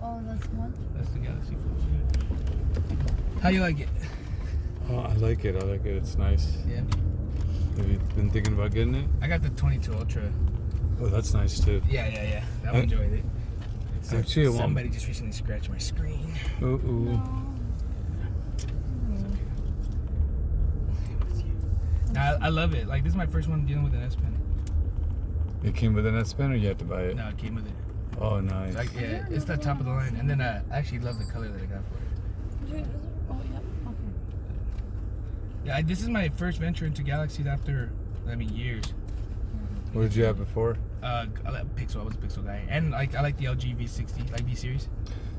Oh, that's one? That's the Galaxy Fold. How you like it? Oh, I like it. It's nice. Yeah. Have you been thinking about getting it? I got the 22 Ultra. Oh, that's nice too. Yeah. I enjoyed it. Actually, Somebody just recently scratched my screen. Ooh. No. I love it. Like, this is my first one dealing with an S Pen. It came with an S Pen, or you had to buy it? No, it came with it. Oh, nice. Like, yeah, it's the top of the line. And then I actually love the color that I got for it. Oh, yeah. Okay. Yeah, this is my first venture into Galaxies after, years. What did you have before? I like Pixel. I was a Pixel guy. And I like the LG V60, like V series.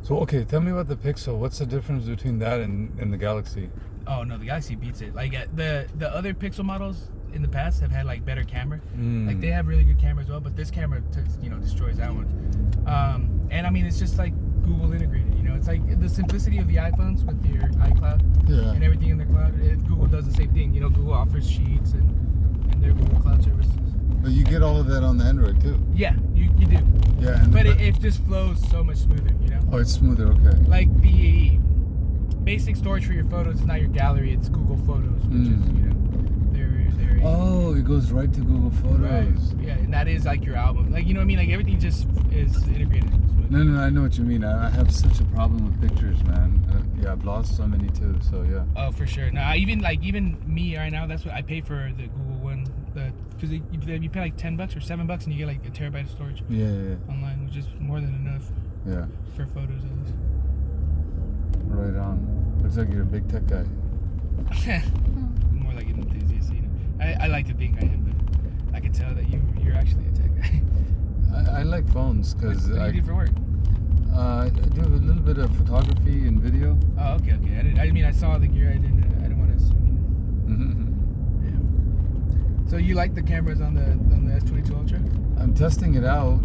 So, okay, tell me about the Pixel. What's the difference between that and the Galaxy? Oh no, the Galaxy beats it. Like the other Pixel models in the past have had like better camera. Like they have really good camera as well, but this camera destroys that one. And I mean, it's just like Google integrated. It's like the simplicity of the iPhones with your iCloud and everything in their cloud. Google does the same thing. Google offers Sheets and their Google Cloud services. But you get all of that on the Android too. Yeah, you do. Yeah, but it just flows so much smoother. Oh, it's smoother. Okay. Like the basic storage for your photos is not your gallery, it's Google Photos, which is, very Oh, it goes right to Google Photos. Right. Yeah, and that is like your album. Like, you know what I mean? Like, everything just is integrated. No, I know what you mean. I have such a problem with pictures, man. Yeah, I've lost so many too, so yeah. Oh, for sure. No, even me right now, that's what I pay for the Google one. Because you pay like $10 or $7 and you get like a terabyte of storage. Yeah. Online, which is more than enough. Yeah. For photos at least. Right on. Looks like you're a big tech guy. More like an enthusiast, I like to think I am, but I can tell that you're actually a tech guy. I like phones because What do you do for work? I do a little bit of photography and video. Oh, okay. I saw the gear. I didn't want to assume. Yeah. So you like the cameras on the S22 Ultra? I'm testing it out.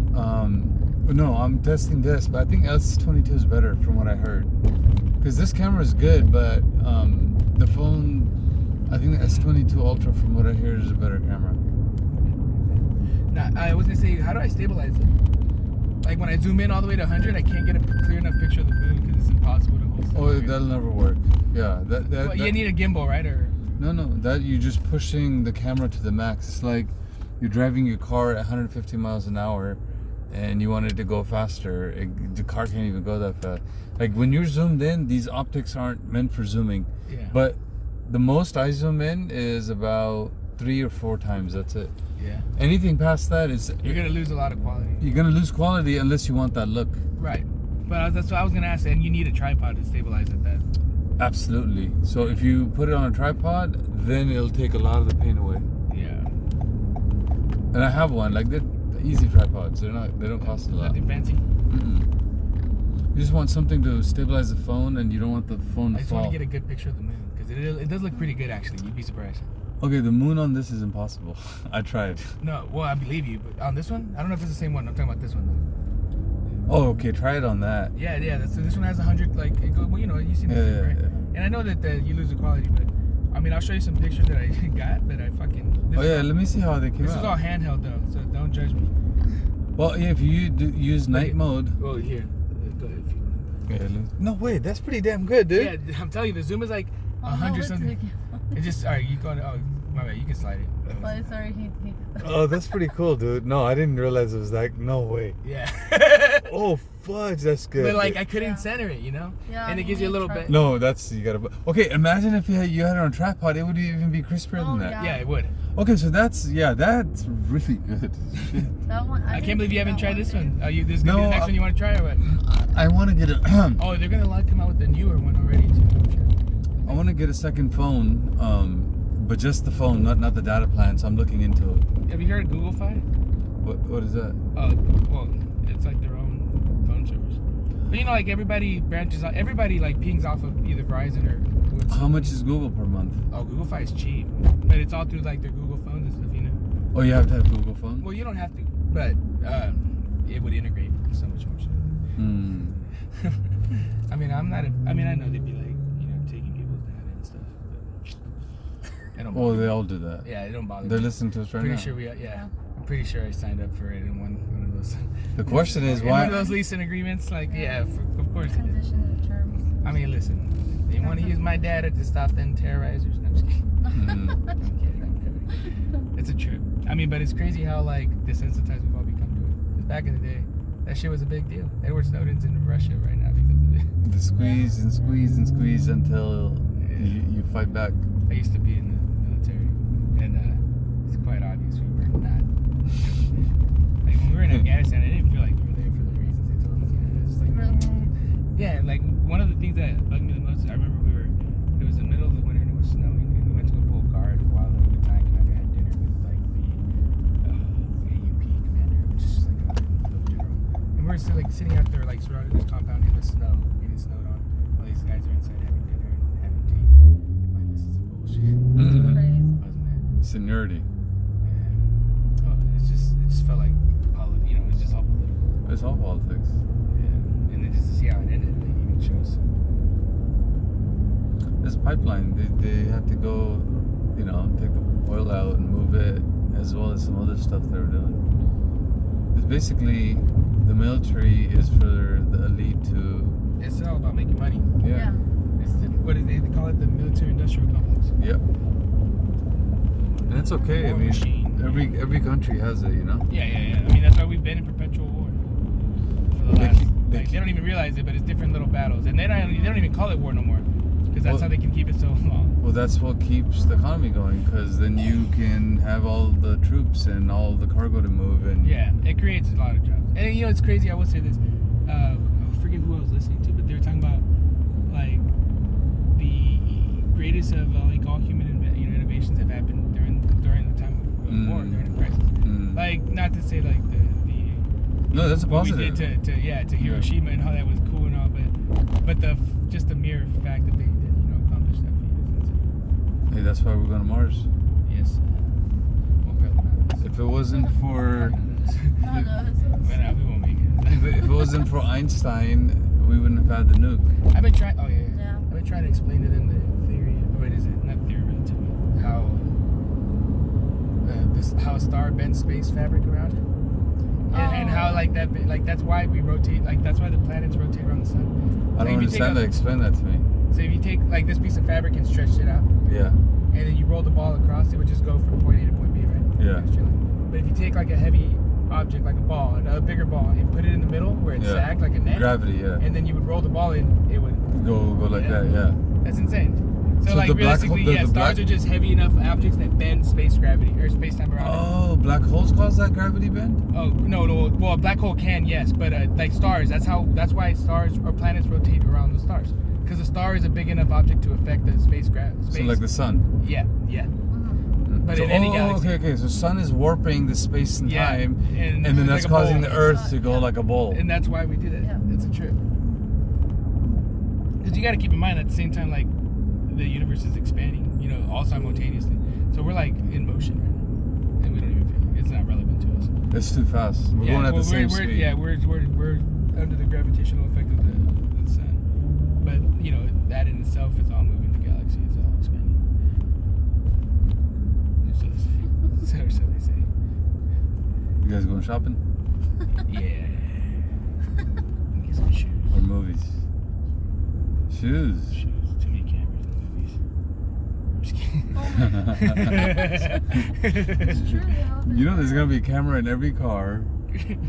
No, I'm testing this, but I think S22 is better from what I heard. Because this camera is good, but the phone, I think the S22 Ultra, from what I hear, is a better camera. Now, I was gonna say, how do I stabilize it? Like when I zoom in all the way to 100, I can't get a clear enough picture of the moon because it's impossible to hold. Oh, that'll never work. Yeah, Well, you need a gimbal, right? Or no, that you're just pushing the camera to the max. It's like you're driving your car at 150 miles an hour, and you want it to go faster. The car can't even go that fast. Like when you're zoomed in, these optics aren't meant for zooming. Yeah. But the most I zoom in is about 3 or 4 times. That's it. Yeah. Anything past that is you're gonna lose a lot of quality. You're gonna lose quality unless you want that look. Right. But that's what I was gonna ask. And you need a tripod to stabilize it. Absolutely. So if you put it on a tripod, then it'll take a lot of the pain away. Yeah. And I have one. Like they're easy tripods. They don't cost a lot. Nothing fancy. You just want something to stabilize the phone, and you don't want the phone to I just fall. want to get a good picture of the moon because it does look pretty good actually. You'd be surprised. Okay, the moon on this is impossible. I tried. No, well, I believe you, but on this one, I don't know if it's the same one. I'm talking about this one though. Oh, okay. Try it on that. Yeah. So this one has 100. Like, well, you see the thing, right? Yeah. And I know that you lose the quality, but I mean, I'll show you some pictures that I got that I fucking. Let me see how they came out. This is all handheld though, so don't judge me. Well, yeah, if you use night mode. Oh, here. Go ahead. No, wait, that's pretty damn good, dude. Yeah, I'm telling you, the zoom is like 100 something. It just, alright, you go on. Oh, my bad, you can slide it. Sorry, he Oh, that's pretty cool, dude. No, I didn't realize it was like, no way. Yeah. Oh, fudge, that's good. But like, I couldn't center it, Yeah, and it gives you a little bit. No, you gotta. Okay, imagine if you had it on a tripod, it would even be crispier than that. Yeah, it would. Okay, so that's really good. That one, I can't believe you haven't tried this one. This is gonna be the next one you want to try or what? I want to get it. Oh, they're gonna come out with the newer one already too. I want to get a second phone, but just the phone, not the data plan. So I'm looking into it. Have you heard of Google Fi? What is that? Well, it's like their own phone service. But like everybody branches out. Everybody like pings off of either Verizon or. How much is Google per month? Oh, Google Fi is cheap, but it's all through like their Google phones and stuff, Oh, you have to have Google phone? Well, you don't have to, but it would integrate so much more. I mean, I know they'd be like, taking people's data and stuff. But they all do that. Yeah, they don't bother. They're me. listening to us right pretty now. Sure I'm pretty sure I signed up for it in one of those. The question is In one of why. those leasing agreements, like of course. It is. Conditions of terms. I mean, listen, they want to use my data to stop them terrorizers. No, I'm just kidding. I'm kidding. It's a trip. I mean, but it's crazy how like desensitized we've all become to it. 'Cause back in the day, that shit was a big deal. Edward Snowden's in Russia right now because of it. The squeeze and squeeze and squeeze until you fight back. I used to be in the military, and it's quite obvious we were not. Like when we were in Afghanistan, I didn't feel like we were there for the reasons they told us. You know, it's just like, yeah, and like one of the things that bugged me the most, I remember it was the middle of the winter and it was snowing, and we went to go pull guard while the battalion commander had dinner with like the AUP commander, which is just like a little general. And we're still like sitting out there like surrounded this compound in the snow, getting snowed on, while these guys are inside having dinner and having tea. Like this is bullshit. Wasn't it? Seniority. Yeah. Oh, it just felt like it's just all political. It's all politics. Yeah. And then just to see how it ended, like even shows. This pipeline, they had to go, take the oil out and move it, as well as some other stuff they were doing. It's basically the military is for the elite to. It's all about making money. Yeah. It's what do they call it? The military-industrial complex. Yep. And it's okay. War machine. Every country has it, Yeah. I mean, that's why we've been in perpetual war for the last. They don't even realize it, but it's different little battles, and they don't even call it war no more, because that's how they can keep it so long. Well, that's what keeps the economy going, because then you can have all the troops and all the cargo to move, and yeah, it creates a lot of jobs. And it's crazy. I will say this. I forget who I was listening to, but they were talking about like the greatest of like all human innovations have happened during the time of war, during the crisis. Like, not to say like the no, that's a what positive. we did to Hiroshima and how that was cool and all, but just the mere fact that they did accomplish that feat is insane. Hey, that's why we're going to Mars. Yes. Well, probably not. If it wasn't for We won't make it. if it wasn't for Einstein, we wouldn't have had the nuke. I've been trying. Oh yeah. Yeah. I've been trying to explain to them the theory. What is it? Not theory, relativity. How a star bends space fabric around, and how like that's why we rotate. Like that's why the planets rotate around the sun. I don't understand that. Explain that to me. So if you take like this piece of fabric and stretch it out, Yeah. and then you roll the ball across, it would just go from point A to point B, right? Yeah. But if you take like a heavy object, like a ball, a bigger ball, and put it in the middle where it's sagged like a net, Gravity, yeah. and then you would roll the ball in, it would Go like that, yeah. That's insane. So So like the black hole- realistically, the stars are just heavy enough objects that bend space gravity or space time around it. Oh, black holes cause that gravity bend? Oh no! Well, a black hole can, yes, but like stars, that's why stars or planets rotate around the stars, because a star is a big enough object to affect the space gravity. So like the sun. Yeah. But So, in any galaxy. okay. So sun is warping the space and Yeah, time, and and then like that's a causing bowl. the Earth to go like a bowl. And that's why we did it. Yeah. It's a trip. Because you got to keep in mind at the same time, like the universe is expanding, all simultaneously. So we're like in motion right now, and we don't even feel it. It's not relevant to us. It's too fast. We're going at the same speed. Yeah, we're under the gravitational effect of the sun. But that in itself is all moving the galaxy. It's all expanding. So they say. So they say. You guys going shopping Yeah. Let me get some shoes. or movies? Shoes. Shoes. Too many cameras in movies. I'm just kidding. It's true, though. There's gonna be a camera in every car.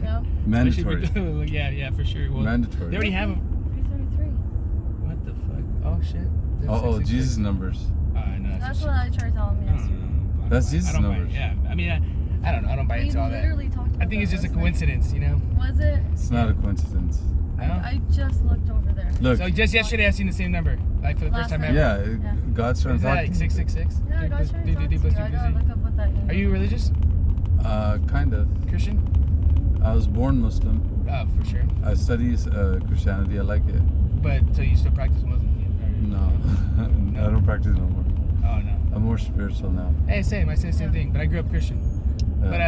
Yeah. Mandatory. Yeah, for sure. Well, Mandatory. They already have them. 333. What the fuck? Oh shit. Oh, Jesus numbers. I know. That's what I tried telling me yesterday. That's Jesus I don't buy it. numbers. Yeah, I mean, I don't know. I don't buy We into all that. literally talked about I think it's that just a last night. coincidence, Was it? It's not a coincidence. No? I just looked over there. Look. So just yesterday I seen the same number, like for the first Last time night. ever. Yeah, Yeah. God's trying Is to that talk. like 666? Yeah, God's trying to talk to you. I gotta look up what that is. Are you religious? Kind of. Christian? I was born Muslim. Oh, for sure. I study Christianity. I like it. But so you still practice Muslim? No, I don't practice no more. Oh no. I'm more spiritual now. Hey, same. I say the same thing. But I grew up Christian. Yeah. But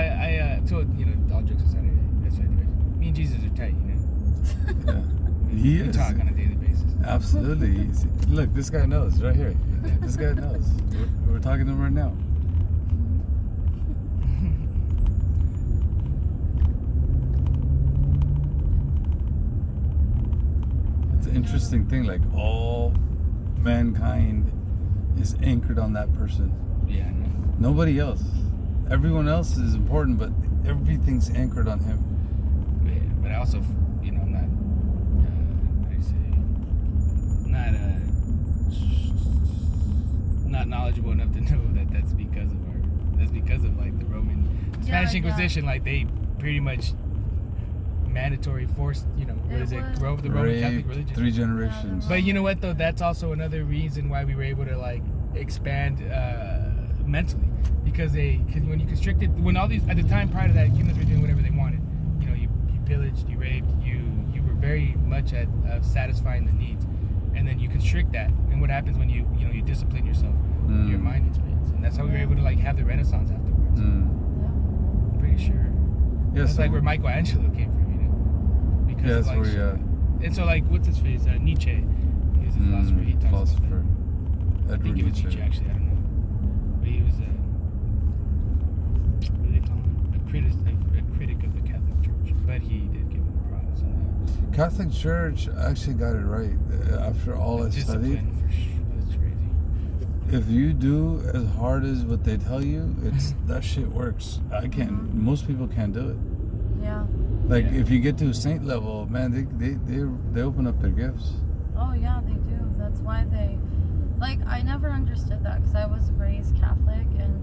all jokes aside, that's right. Me and Jesus are tight, Yeah. He We is. talk on a daily basis. Absolutely. Look, this guy knows right here. This guy knows. We're talking to him right now. interesting thing. Like all mankind is anchored on that person. Yeah, I know. Nobody else. Everyone else is important, but everything's anchored on him. But I also, you know, I'm not, how do you say, not knowledgeable enough to know that that's because of like the Roman Spanish Inquisition. Like they pretty much mandatory forced, you know, what is it? The Roman Catholic religion. 3 generations. But you know what though? That's also another reason why we were able to like expand mentally, because when you constricted, when all these at the time prior to that, humans were doing whatever they wanted. You know, you pillaged, you raped, you were very much at satisfying the needs, and then you constrict that. And what happens when you discipline yourself? Your mind expands, and that's how we were able to like have the Renaissance afterwards. I'm pretty sure. Yeah, That's like where Michelangelo came from, you know. Because that's where and so like what's his face? Nietzsche. He was a philosopher. He talks about that. I Edward think it was Nietzsche actually. I don't know, but he was what do they call him? A critic of the Catholic Church. But he did give him props on that. Catholic Church actually got it right after all I studied. Discipline for sure. That's crazy. If you do as hard as what they tell you, it's that shit works. I can't. Most people can't do it. Yeah. Like if you get to a saint level, man, they open up their gifts. Oh yeah, they do. That's why they, like, I never understood that because I was raised Catholic and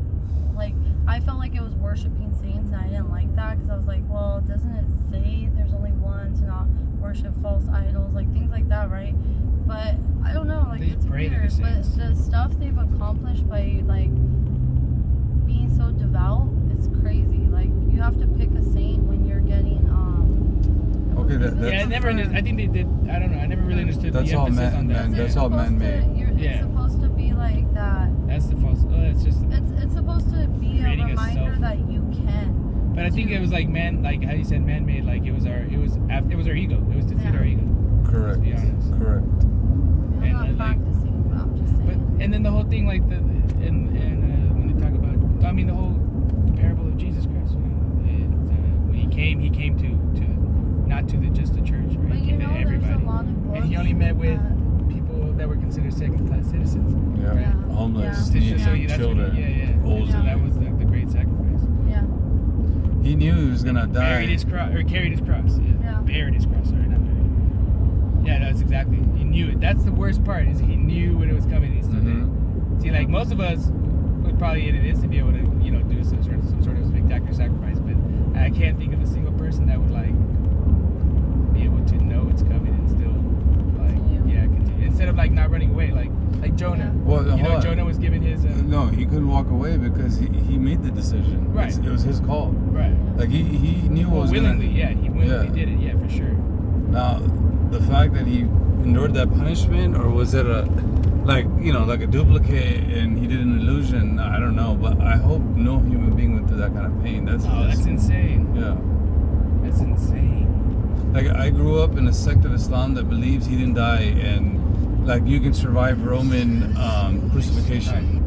like I felt like it was worshiping saints and I didn't like that because I was like, well, doesn't it say there's only one, to not worship false idols, like things like that, right? But I don't know, like They it's pray to the weird. But saints. the stuff they've accomplished by like being so devout, it's crazy. Like you have to pick a saint when you're getting Okay, what is that's- it? Yeah, I never understood. I think they did. I don't know. I never really understood That's the all emphasis on that. man. That's all man-made. It's supposed to be like that. That's the false. Oh, it's just. It's supposed to be a Creating a reminder self. that you can. But I think it was like like how you said, man-made. Like it was our ego. It was to feed Yeah. our ego. Correct. To be honest. Correct. I'm And, not like- practicing, but I'm just But saying. and then the whole thing, like when they talk about, I mean, the whole parable of Jesus Christ. You know, when he came to not to just the church, right? But He you came know, to there's everybody, a lot of books and he only met with that- people that were considered second-class citizens. Yeah. Right? Yeah. Homeless, Yeah. needy So that's when children, old. So that was the great sacrifice. Yeah. He knew he was gonna die. Carried his cross. Yeah. Yeah. Buried his cross. Sorry, not buried. Yeah, that's exactly. He knew it. That's the worst part. Is he knew when it was coming. He still did. See, like most of us would probably in an instant be able to, you know, do some sort of spectacular sacrifice. But I can't think of a single person that would like be able to know it's coming and still like continue. Instead of like not running away, like Jonah. Well, You know, hold on. Jonah was given his. No, he couldn't walk away because he made the decision. Right. It was his call. Right. Like he knew what was willingly, gonna. he willingly Yeah. did it. Yeah, for sure. Now, the fact that he endured that punishment, or was it a like a duplicate and he did an illusion? I don't know, but I hope no human being went through that kind of pain. That's Insane. Yeah. That's insane. Like I grew up in a sect of Islam that believes he didn't die and like you can survive Roman crucifixion.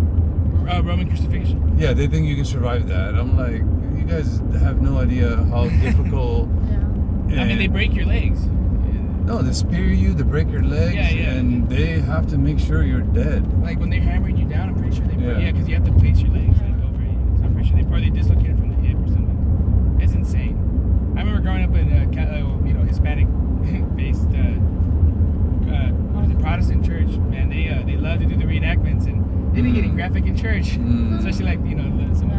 Roman crucifixion. Yeah, they think you can survive that. I'm like, you guys have no idea how difficult. Yeah. I mean, they break your legs. No, they spear you, they break your legs, and they have to make sure you're dead. Like when they're hammering you down, I'm pretty sure they break. Yeah. Yeah, because you have to place your legs like over it. So I'm pretty sure they probably dislocate it from the hip or something. It's insane. I remember growing up in a Hispanic-based Protestant church. Man, they love to do the reenactments, and they've been getting graphic in church, especially like some.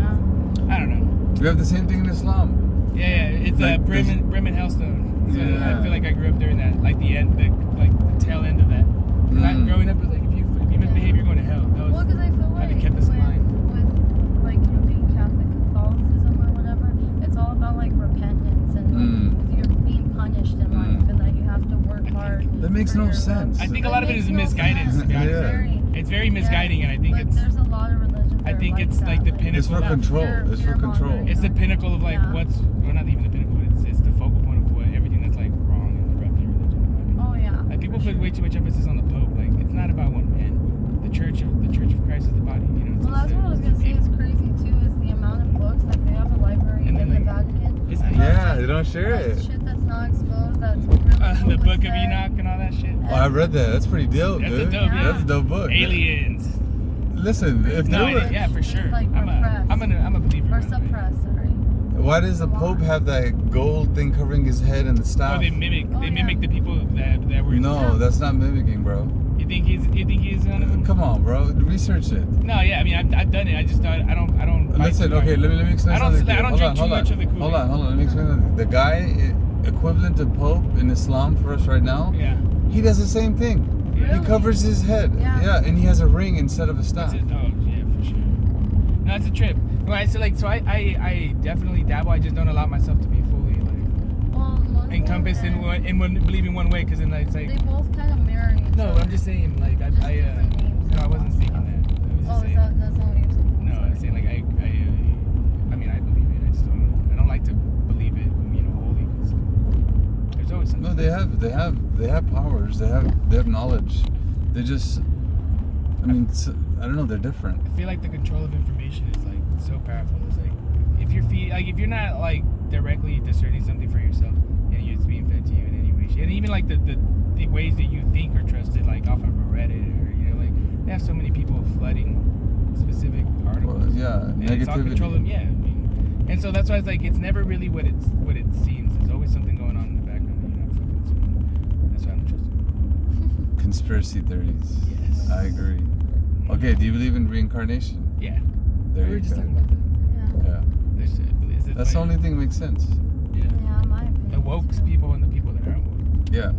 I don't know. We have the same thing in Islam. Yeah, it's Like Brim and Hellstone. So Yeah. I feel like I grew up during that, like the tail end of that. 'Cause I, growing up, it was like if you misbehave, you're going to hell. That was, Well, because I feel like kept us in line. with like being Catholic Catholicism or whatever, it's all about like repentance and like you're being punished in life and that you have to work hard. That makes for no your sense. I think a It lot of it makes is no misguidance. sense. To be honest, Yeah. it's very misguiding, and I think but it's there's a lot of religions. I that think are it's that, like the pinnacle. It's for that control. It's for control. fear-mongering. It's the pinnacle of like Yeah. well, not even the pinnacle, but it's the focal point of what everything that's like wrong and corrupt in religion. in my opinion. Oh yeah. Like people put way too much emphasis on the Pope. Like it's not about one man. The Church of Christ is the body. You know. Well, that's what I was gonna say is crazy too. Is the amount of books, like they have a library And in then, the like, Vatican It's not Yeah, they don't share Like it. shit that's not exposed. That's really the Book of Enoch and all that shit. Oh, I read that. That's pretty dope, That's a dude. dope, yeah. That's a dope book. Aliens. Listen, if No, they were, yeah, for It's sure. like I'm a believer. or by the way. suppressed. Sorry. why does the Pope have that gold thing covering his head and the Oh, staff? they mimic. Oh, They yeah. mimic the people that were. No, that's not mimicking, bro. You think he's one of them? Come on, bro. Research it. No, yeah. I mean, I've done it. I just thought I don't. bite Listen, too okay, hard. let me explain I don't- something. to you. I don't Hold drink on, too hold much on. of the Kool-Aid. Hold on. Let me explain something. The guy equivalent to Pope in Islam for us right now, Yeah. he does the same thing. Yeah. He covers his head. Yeah. And he has a ring instead of a staff. That's it. Oh yeah, for sure. No, it's a trip. Right, so I definitely dabble. I just don't allow myself to be fully like Well, Muslim encompassed in and one believing one way, because then it's like. They both kind of mirror each No, other. I'm just saying like Just different names no, I and wasn't stuff. speaking that. I was just Oh, saying. that's not what you're saying. No, I'm saying like I mean I believe it. I don't like to believe it, wholly, because there's always something. No, they have powers. They have knowledge. They just, I mean, I don't know. They're different. I feel like the control of information is like so powerful. It's like if if you're not like directly discerning something for yourself and it's being fed to you in any way, and even like the ways that you think are trusted, like off of Reddit, or like they have so many people flooding specific articles. Well, yeah, and it's all negativity. controlling. Yeah, I mean, and so that's why it's like it's never really what it seems. There's always something going on in the background that you're not fucking seeing. That's why I'm trusting. Conspiracy theories. Yes. I agree. Okay, do you believe in reincarnation? Yeah. There we were you just go. talking about that. Yeah. Yeah. Is it That's the like- only thing that makes sense. Yeah. Yeah, my opinion. The woke too. people and the people that aren't woke. Yeah.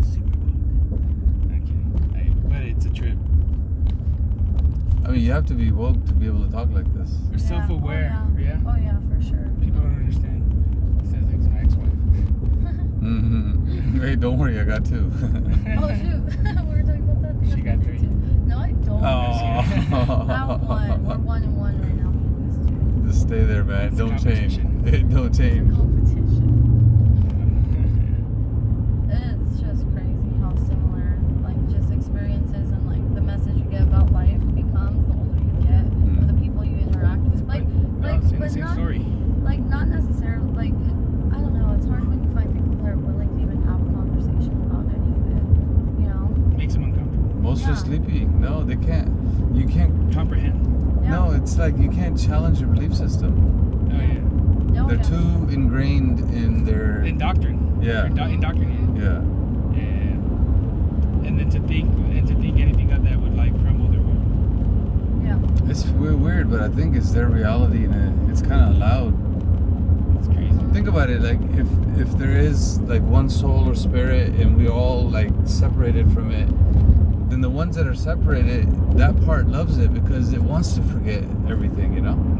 Super woke. I'm kidding. But it's a trip. I mean, you have to be woke to be able to talk like this. We're Yeah. self-aware. Oh, yeah. Yeah. Oh yeah, for sure. People don't understand. Says it's my ex-wife. Mm-hmm. Hey, don't worry, I got two. Oh shoot, we were talking about that. the She other got day, three. too. No, I don't. Oh. I have one. We're 1 and 1 right now. These two. Just stay there, man. It's Don't change. competition. Don't change. Competition. It's just crazy how similar, like, just experiences and like the message you get about life becomes the older you get, or the people you interact with. Like, Same but not, story. like, not necessarily. Like, I don't know. It's hard when you find people that are willing to even have a conversation about any of it. You know? Makes them uncomfortable. Most are Yeah. sleepy. No, they can't. You can't. Comprehend. Yeah. No, it's like you can't challenge your belief system. Oh yeah. No, They're yeah. too ingrained in their. In doctrine. Yeah. Indoctrinated. Yeah. Yeah. And then to think anything of that would like crumble their world. Yeah. It's weird, but I think it's their reality and it's kind of loud. It's crazy. Think about it, like if there is like one soul or spirit and we all like separated from it, then the ones that are separated, that part loves it because it wants to forget everything,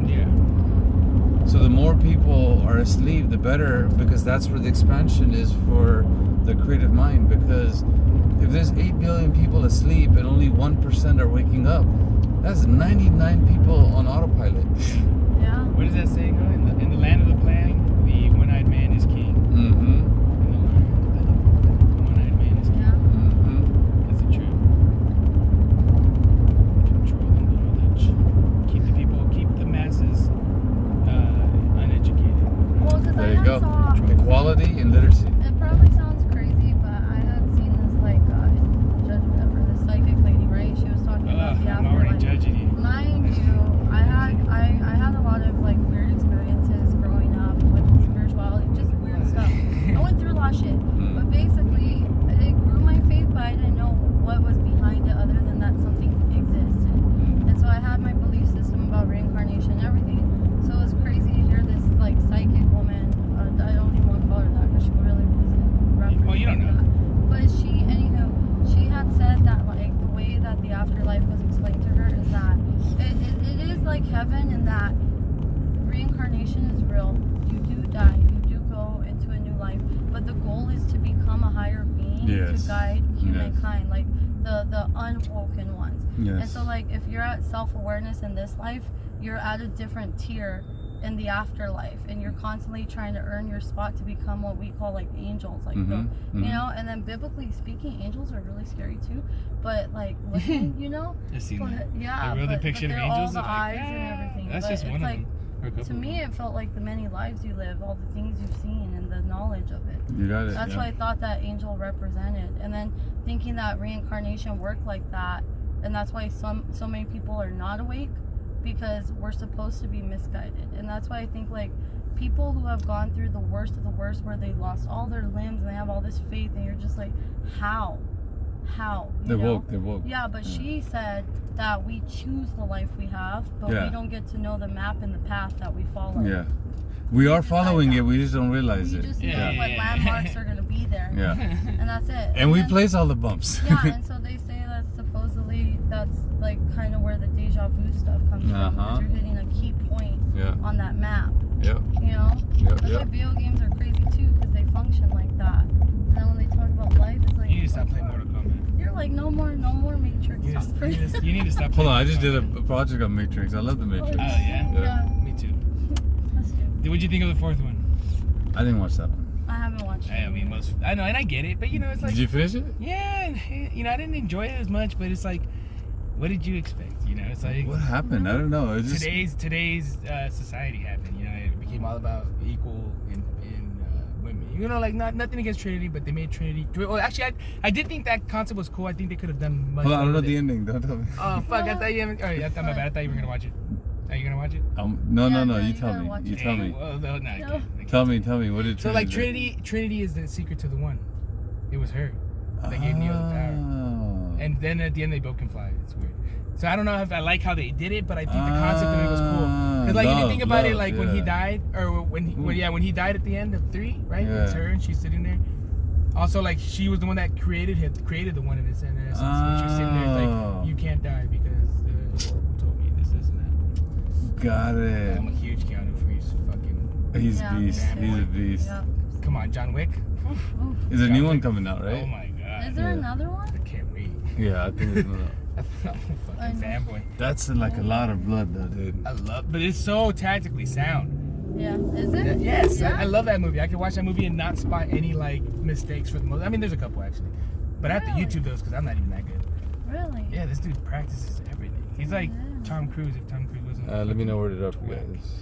Yeah. So the more people are asleep, the better, because that's where the expansion is for the creative mind. Because if there's 8 billion people asleep and only 1% are waking up, that's 99 people on autopilot. Yeah. What does that saying go? In the land of the plague, the one-eyed man is king. Mm-hmm. In the land of the plague, the one-eyed man is king. Yeah. Mm-hmm. That's the truth. Control the knowledge. Keep the masses uneducated. Well, because There I you had go. saw. Equality and literacy. It probably sounds crazy, but I had seen this like judge whatever, this psychic lady, right? She was talking about the I'm already afterlife. judging you. Mind you, I had a lot of like weird experiences growing up with spirituality, just weird stuff. I went through a lot of shit, but basically it grew my faith, but I didn't know what was behind it other than that something existed. And so I had my belief system about reincarnation and everything. So it was crazy to hear this like psychic woman. I don't even want to call her that because she really wasn't referencing Well, you don't know. that. But she had said that like the way that the afterlife was explained to her is that it is like heaven in that reincarnation is real. You do die, you do go into a new life, but the goal is to become a higher being Yes. to guide humankind, like the unwoken ones. Yes. And so like if you're at self-awareness in this life, you're at a different tier in the afterlife, and you're constantly trying to earn your spot to become what we call like angels, like you know. And then biblically speaking, angels are really scary too, but like looking, I've seen but, that. yeah, The real but depiction of they're angels all are the like, eyes and everything. that's but just it's one like, of them. Or a couple to me, it felt like the many lives you live, all the things you've seen, and the knowledge of it. You got it. That's yeah. what I thought that angel represented. And then thinking that reincarnation worked like that, and that's why so many people are not awake, because we're supposed to be misguided. And that's why I think like people who have gone through the worst of the worst, where they lost all their limbs and they have all this faith, and you're just like, how? They're woke. Yeah, but she said that we choose the life we have, but we don't get to know the map and the path that we follow. Yeah. We are following that. it, we just don't realize You it. just know Yeah. what landmarks are going to be there. Yeah. And that's it. And we then- place all the bumps. Yeah, and so they say that supposedly that's like kind of where the deja vu stuff comes from, because you're hitting a key point Yeah. on that map. Yep. You know? Yep, That's why yep. video games are crazy too, because they function like that. And then when they talk about life, it's like, You need to stop playing Mortal Kombat. you're like, no more Matrix You stuff. need to stop Hold playing on, I just did Mortal a project on Matrix. I love the Matrix. Oh, yeah? Yeah. Me too. That's stupid. What'd you think of the fourth one? I didn't watch that one. I haven't watched it. I mean, I know, and I get it, but you know, it's like, Did you finish it? yeah, you know, I didn't enjoy it as much, but it's like, what did you expect? You know, it's like What happened? I don't know. It's just today's society happened. You know, it became all about equal in women. You know, like nothing against Trinity, but they made Trinity. Well, actually, I did think that concept was cool. I think they could have done much. Hold on, I don't better know with the it. ending. Don't tell me. Oh fuck! I thought you haven't. Oh, yeah, I thought my bad. I thought you were gonna watch it. Are you gonna watch it? No. Yeah, You you tell gotta me. watch You it. tell me. Well, no, I can't. Tell me. What did So like do? Trinity is the secret to the one. It was her that gave Neo the power. Oh. And then at the end they both can fly. It's weird. So I don't know if I like how they did it, but I think the concept of it was cool. Because like if you think about it, like when he died, or when he died at the end of 3, right? Yeah. It's her and she's sitting there. Also, like she was the one that created the one in essence. And she was sitting there like, you can't die because the Oracle told me this and that. Got it. I'm a huge Keanu Reeves fucking. He's Yeah, beast. me He's too. a beast. Yeah. Come on, John Wick. Oof. There's a new John one Wick. coming out, right? Oh my god. Is there Yeah. another one? I can't wait. Yeah, I think it's another. I'm a fucking fanboy. That's like a lot of blood, though, dude. I love, but it's so tactically sound. Yeah. Is it? Yes, Yeah? I love that movie. I can watch that movie and not spot any like mistakes for the most. I mean, there's a couple actually, but I have to Really? YouTube those because I'm not even that good. Really? Yeah, this dude practices everything. He's like Yeah. Tom Cruise if Tom Cruise wasn't. Let me know where to up, Twig. guys.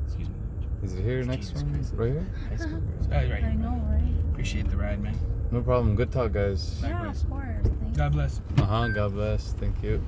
Excuse me. Is it here next Jesus one? Christ. Right here? High school girls. Oh, right I here. know, right? Appreciate the ride, man. No problem. Good talk, guys. Yeah, Likewise. of course. Thank you. God bless. God bless. Thank you.